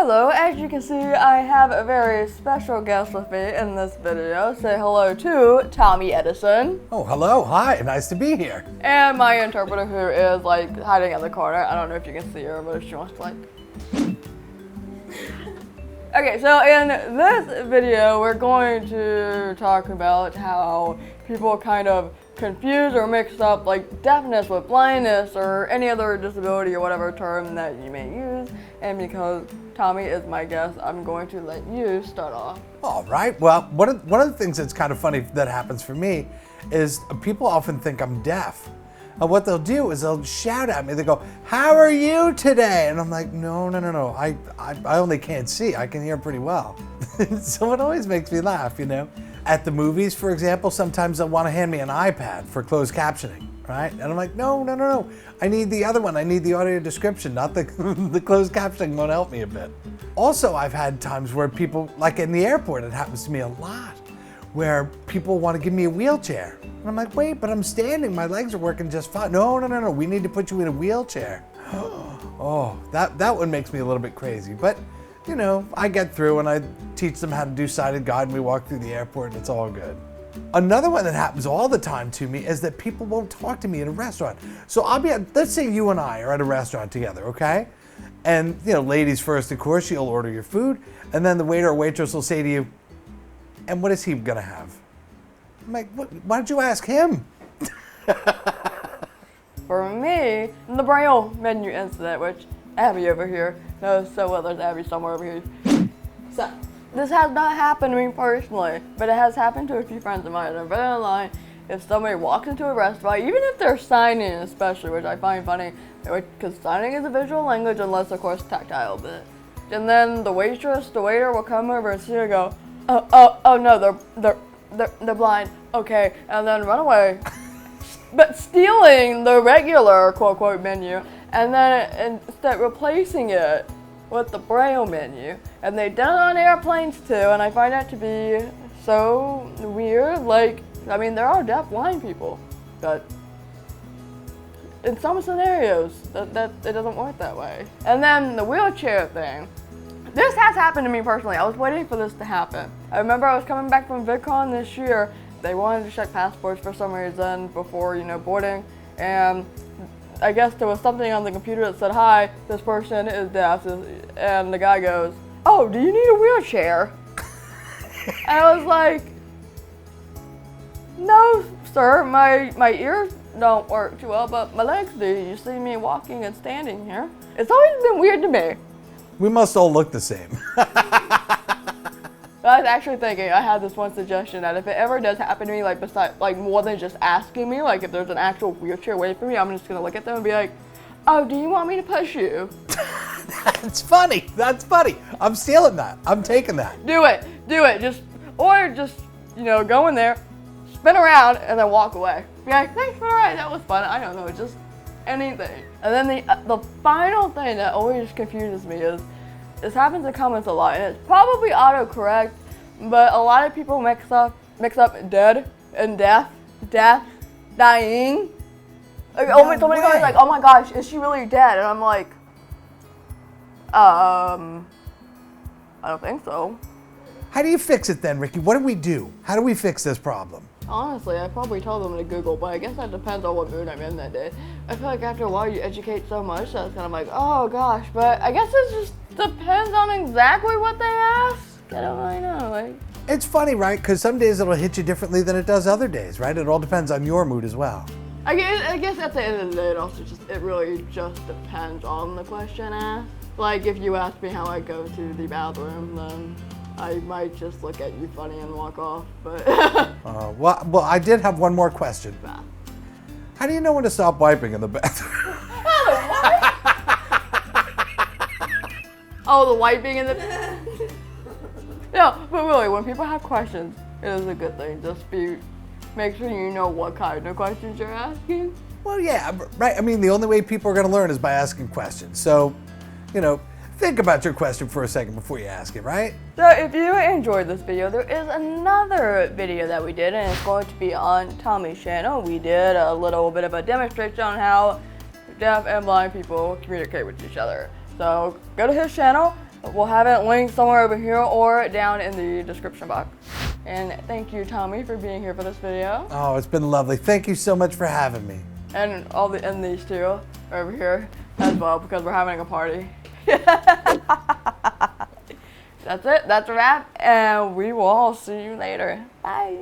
Hello, as you can see, I have a very special guest with me in this video. Say hello to Tommy Edison. Oh, hello, hi, nice to be here. And my interpreter who is like hiding in the corner. I don't know if you can see her, but if she wants to like... Okay, so in this video, we're going to talk about how people kind of confuse or mix up like deafness with blindness or any other disability or whatever term that you may use. And because Tommy is my guest, I'm going to let you start off. All right, well, one of the things that's kind of funny that happens for me is people often think I'm deaf. And what they'll do is they'll shout at me. They go, "How are you today?" And I'm like, no. I only can't see. I can hear pretty well. So it always makes me laugh, you know. At the movies, for example, sometimes they'll want to hand me an iPad for closed captioning, right? And I'm like, no. I need the other one. I need the audio description, not the, the closed captioning won't help me a bit. Also, I've had times where people, like in the airport, it happens to me a lot, where people want to give me a wheelchair. And I'm like, wait, but I'm standing. My legs are working just fine. No. We need to put you in a wheelchair. Oh, that one makes me a little bit crazy. But, you know, I get through and I teach them how to do sighted guide and we walk through the airport and it's all good. Another one that happens all the time to me is that people won't talk to me at a restaurant. So I'll be at, let's say you and I are at a restaurant together, okay? And, you know, ladies first, of course, you'll order your food. And then the waiter or waitress will say to you, "And what is he gonna have?" I'm like, why did you ask him? For me, the Braille menu incident, which Abby over here knows so well. There's Abby somewhere over here. So, this has not happened to me personally, but it has happened to a few friends of mine. I've read online, if somebody walks into a restaurant, even if they're signing especially, which I find funny, because signing is a visual language unless, of course, tactile bit. And then the waiter will come over and see her and go, oh no, they're blind, okay, and then run away. But stealing the regular quote-unquote menu and then instead replacing it with the Braille menu. And they've done it on airplanes too, and I find that to be so weird. Like, I mean, there are deaf blind people, but in some scenarios, that it doesn't work that way. And then the wheelchair thing. This has happened to me personally. I was waiting for this to happen. I remember I was coming back from VidCon this year. They wanted to check passports for some reason before, you know, boarding. And I guess there was something on the computer that said, "Hi, this person is deaf." And the guy goes, "Oh, do you need a wheelchair?" And I was like, "No, sir, my ears don't work too well, but my legs do. You see me walking and standing here." It's always been weird to me. We must all look the same. I was actually thinking, I had this one suggestion that if it ever does happen to me, like besides, like more than just asking me, like if there's an actual wheelchair waiting for me, I'm just gonna look at them and be like, "Oh, do you want me to push you?" That's funny. I'm stealing that. I'm taking that. Do it. Or just, you know, go in there, spin around, and then walk away. Be like, "Thanks for the ride, that was fun." I don't know, just anything. And then the final thing that always confuses me is, this happens in comments a lot, and it's probably autocorrect, but a lot of people mix up dead and deaf, dying. Like, somebody goes like, "Oh my gosh, is she really dead?" And I'm like, I don't think so. How do you fix it then, Rikki? What do we do? How do we fix this problem? Honestly, I probably told them to Google, but I guess that depends on what mood I'm in that day. I feel like after a while you educate so much that it's kind of like, oh gosh, but I guess it just depends on exactly what they ask. I don't really know. Like, it's funny, right? Because some days it'll hit you differently than it does other days, right? It all depends on your mood as well. I guess at the end of the day, it really just depends on the question asked. Like, if you ask me how I go to the bathroom, then I might just look at you funny and walk off, but... Well, I did have one more question. How do you know when to stop wiping in the bathroom? Oh, the wiping in the... No, but really, when people have questions, it is a good thing. Just make sure you know what kind of questions you're asking. Well, yeah, right. I mean, the only way people are going to learn is by asking questions. So, you know, think about your question for a second before you ask it, right? So if you enjoyed this video, there is another video that we did, and it's going to be on Tommy's channel. We did a little bit of a demonstration on how deaf and blind people communicate with each other. So go to his channel, We'll have it linked somewhere over here or down in the description box. And thank you, Tommy, for being here for this video. Oh, it's been lovely. Thank you so much for having me. And these two are over here as well because we're having a party. That's it. That's a wrap. And we will see you later. Bye.